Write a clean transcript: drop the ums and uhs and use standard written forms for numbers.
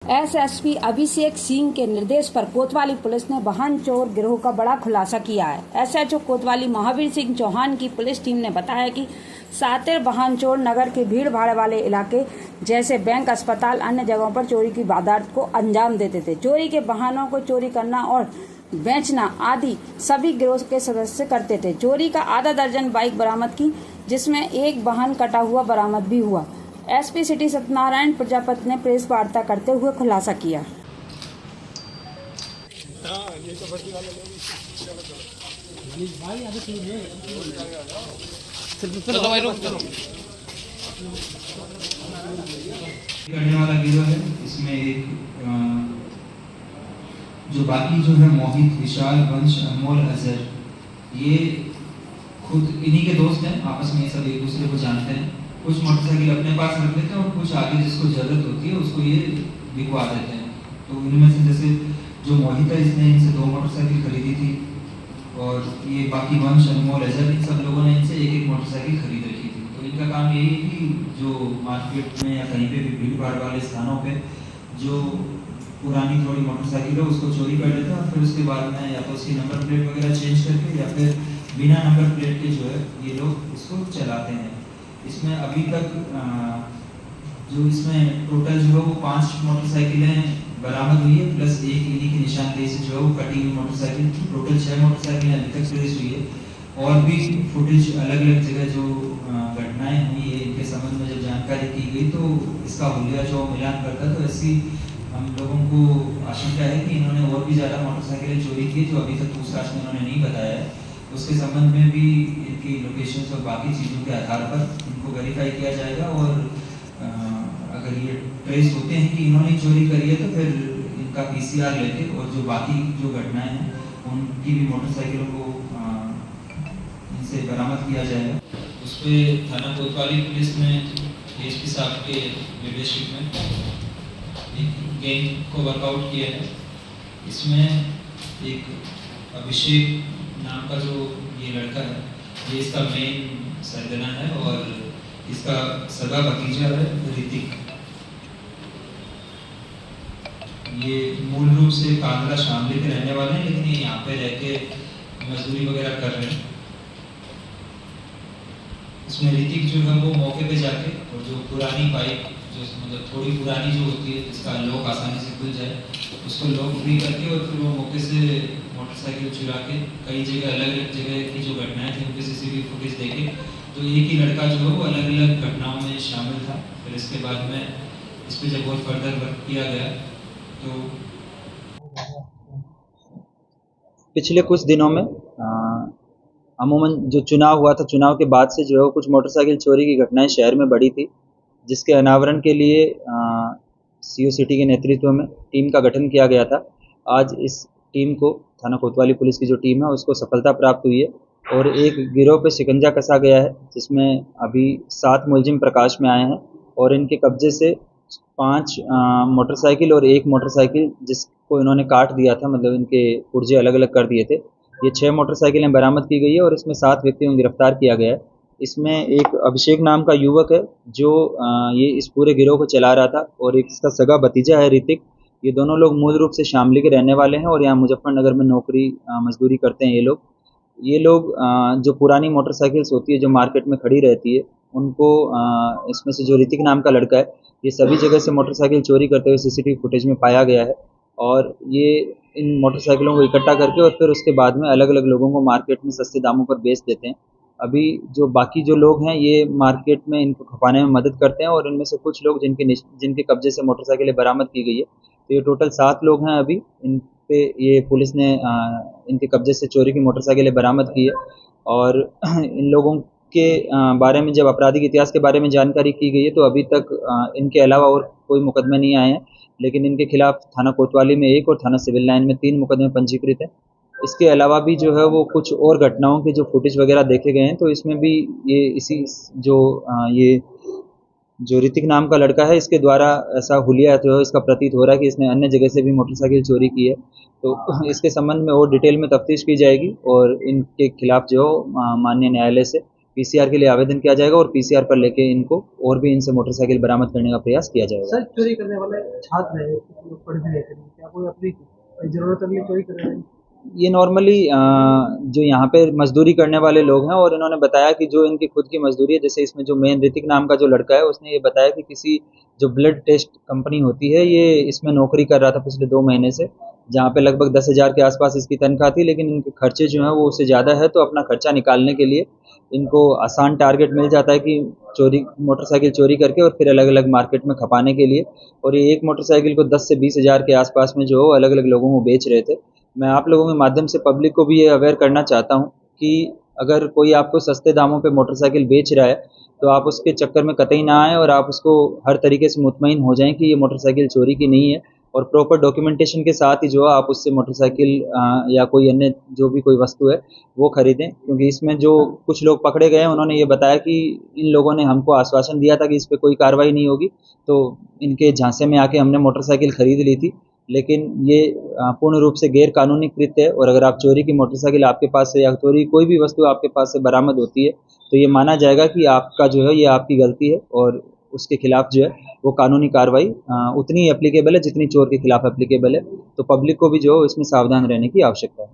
SSP Abhishek Singh के निर्देश पर कोतवाली पुलिस ने वाहन चोर गिरोह का बड़ा खुलासा किया है। एसएचओ कोतवाली महावीर सिंह चौहान की पुलिस टीम ने बताया कि सातिर वाहन चोर नगर के भीड़ भाड़ वाले इलाके जैसे बैंक, अस्पताल, अन्य जगहों पर चोरी की वारदात को अंजाम देते थे। चोरी के वाहनों को चोरी करना और बेचना आदि सभी गिरोह के सदस्य करते थे। चोरी का आधा दर्जन बाइक बरामद की, जिसमें एक वाहन कटा हुआ बरामद भी हुआ। एसपी सिटी सत्यनारायण प्रजापति ने प्रेस वार्ता करते हुए खुलासा किया। करने वाला गिरोह है। इसमें एक जो बाकी जो है मोहित, विशाल, वंश, अनमोल, अजहर, ये खुद इन्हीं के दोस्त हैं। आपस में ये सब एक दूसरे को जानते हैं। कुछ मोटरसाइकिल अपने पास रख लेते हैं और कुछ आगे जिसको जरूरत होती है उसको ये बिकवा देते हैं। तो इनमें से जैसे जो मोहित है, इसने इनसे 2 मोटरसाइकिल खरीदी थी और ये बाकी वंश, अनमोल, अजहर, इन सब लोगों ने इनसे एक मोटरसाइकिल खरीद रखी थी। तो इनका काम यही है कि जो मार्केट में या कहीं पे भी भीड़ भाड़ वाले स्थानों पे जो पुरानी थोड़ी मोटरसाइकिल है उसको चोरी कर लेते हैं और फिर उसके बाद में या तो उसकी नंबर प्लेट वगैरह चेंज करके या फिर बिना नंबर प्लेट के जो है ये लोग इसको चलाते हैं। इसमें अभी तक जो इसमें टोटल जो है वो 5 मोटरसाइकिलें बरामद हुई है, प्लस एक इन्हीं की निशानदेही से जो है वो कटी हुई मोटरसाइकिल। टोटल 6 मोटरसाइकिलें अभी तक ट्रेस हुई है और भी फुटेज अलग अलग जगह जो घटनाएं हुई है इनके संबंध में जब जानकारी की गई तो इसका हुलिया जो मिलान करता, तो ऐसी हम लोगों को आशंका है कि इन्होंने और भी ज़्यादा मोटरसाइकिलें चोरी की जो अभी तक पूछताछ में इन्होंने नहीं बताया है। उसके संबंध में भी इनकी लोकेशन और बाकी चीज़ों के आधार पर इनको वेरीफाई किया जाएगा और अगर ये ट्रेस होते हैं कि इन्होंने चोरी करी है तो फिर इनका PCR लेके और जो बाकी जो घटनाएं हैं उनकी भी मोटरसाइकिलों को इनसे बरामद किया जाएगा। उस पर थाना कोतवाली पुलिस ने ASP साहब के लीडरशिप में एक गैंग को वर्कआउट किया है। इसमें एक अभिषेक नाम का जो ये लड़का है, ये इसका मेन सरगना है और इसका सगा भतीजा है ऋतिक। ये मूल रूप से कांगड़ा शामली के रहने वाले हैं, लेकिन ये यहाँ पे रह के मजदूरी वगैरह कर रहे हैं। इसमें ऋतिक जो है वो मौके पे जाके और जो पुरानी बाइक जो मतलब थोड़ी पुरानी जो होती है जिसका लॉक आसानी से खुल जाए उसको लॉक फ्री करके और फिर वो मौके से मोटरसाइकिल चुरा के कई जगह अलग अलग जगह की जो घटनाएं थी उनके CCTV फुटेज देखे तो एक ही लड़का जो है वो अलग अलग घटनाओं में शामिल था। फिर इसके बाद में इस पर जब और फर्दर वर्क किया गया तो पिछले कुछ दिनों में अमूमन जो चुनाव हुआ था, चुनाव के बाद से जो है कुछ मोटरसाइकिल चोरी की घटनाएं शहर में बढ़ी थी, जिसके अनावरण के लिए CO सिटी के नेतृत्व में टीम का गठन किया गया था। आज इस टीम को थाना कोतवाली पुलिस की जो टीम है उसको सफलता प्राप्त हुई है और एक गिरोह पे शिकंजा कसा गया है, जिसमें अभी 7 मुलजिम प्रकाश में आए हैं और इनके कब्जे से 5 मोटरसाइकिल और 1 मोटरसाइकिल जिसको इन्होंने काट दिया था, मतलब इनके पुर्जे अलग अलग कर दिए थे, ये 6 मोटरसाइकिलें बरामद की गई है और इसमें 7 व्यक्तियों को गिरफ्तार किया गया है। इसमें एक अभिषेक नाम का युवक है जो ये इस पूरे गिरोह को चला रहा था और एक इसका सगा भतीजा है ऋतिक। ये दोनों लोग मूल रूप से शामली के रहने वाले हैं और यहाँ मुजफ्फरनगर में नौकरी मजदूरी करते हैं। ये लोग जो पुरानी मोटरसाइकिल्स होती है जो मार्केट में खड़ी रहती है उनको इसमें से जो ऋतिक नाम का लड़का है ये सभी जगह से मोटरसाइकिल चोरी करते हुए CCTV फुटेज में पाया गया है और ये इन मोटरसाइकिलों को इकट्ठा करके और फिर उसके बाद में अलग अलग लोगों को मार्केट में सस्ते दामों पर बेच देते हैं। अभी जो बाकी जो लोग हैं ये मार्केट में इनको खपाने में मदद करते हैं और इनमें से कुछ लोग जिनके कब्जे से मोटरसाइकिलें बरामद की गई है, तो ये टोटल 7 लोग हैं। अभी इन पे ये पुलिस ने इनके कब्जे से चोरी की मोटरसाइकिलें बरामद की है और इन लोगों के बारे में जब आपराधिक इतिहास के बारे में जानकारी की गई है तो अभी तक इनके अलावा और कोई मुकदमे नहीं आए हैं, लेकिन इनके खिलाफ थाना कोतवाली में 1 और थाना सिविल लाइन में 3 मुकदमे पंजीकृत हैं। इसके अलावा भी जो है वो कुछ और घटनाओं के जो फुटेज वगैरह देखे गए हैं तो इसमें भी ये इसी ये जो ऋतिक नाम का लड़का है इसके द्वारा ऐसा हुलिया जो है इसका प्रतीत हो रहा है कि इसने अन्य जगह से भी मोटरसाइकिल चोरी की है। तो इसके संबंध में और डिटेल में तफ्तीश की जाएगी और इनके खिलाफ जो माननीय न्यायालय से पीसीआर के लिए आवेदन किया जाएगा और पीसीआर पर लेके इनको और भी इनसे मोटरसाइकिल बरामद करने का प्रयास किया जाएगा। सर, चोरी करने वाले छात्र हैं, कुछ लोग पढ़ भी रहे थे, क्या कोई अपनी जरूरत के लिए चोरी कर रहे हैं? ये नॉर्मली जो यहाँ पे मजदूरी करने वाले लोग हैं और इन्होंने बताया कि जो इनकी खुद की मजदूरी है, जैसे इसमें जो मेन ऋतिक नाम का जो लड़का है उसने ये बताया कि किसी जो ब्लड टेस्ट कंपनी होती है ये इसमें नौकरी कर रहा था पिछले 2 महीने से, जहाँ पे लगभग 10,000 के आसपास इसकी तनख्वाह थी, लेकिन इनके खर्चे जो हैं वो उससे ज़्यादा है, तो अपना खर्चा निकालने के लिए इनको आसान टारगेट मिल जाता है कि चोरी मोटरसाइकिल चोरी करके और फिर अलग अलग मार्केट में खपाने के लिए, और ये एक मोटरसाइकिल को 10 से 20,000 के आसपास में जो अलग अलग लोगों को बेच रहे थे। मैं आप लोगों के माध्यम से पब्लिक को भी ये अवेयर करना चाहता हूँ कि अगर कोई आपको सस्ते दामों पे मोटरसाइकिल बेच रहा है तो आप उसके चक्कर में कतई ना आएँ और आप उसको हर तरीके से मुतमईन हो जाएं कि ये मोटरसाइकिल चोरी की नहीं है, और प्रॉपर डॉक्यूमेंटेशन के साथ ही जो है आप उससे मोटरसाइकिल या कोई अन्य जो भी कोई वस्तु है वो खरीदें। क्योंकि इसमें जो कुछ लोग पकड़े गए हैं उन्होंने ये बताया कि इन लोगों ने हमको आश्वासन दिया था कि इस पर कोई कार्रवाई नहीं होगी, तो इनके झांसे में आके हमने मोटरसाइकिल खरीद ली थी, लेकिन ये पूर्ण रूप से गैर कानूनी कृत्य है। और अगर आप चोरी की मोटरसाइकिल आपके पास से या चोरी कोई भी वस्तु आपके पास से बरामद होती है तो ये माना जाएगा कि आपका जो है ये आपकी गलती है और उसके खिलाफ जो है वो कानूनी कार्रवाई उतनी ही एप्लीकेबल है जितनी चोर के खिलाफ एप्लीकेबल है। तो पब्लिक को भी जो है इसमें सावधान रहने की आवश्यकता है।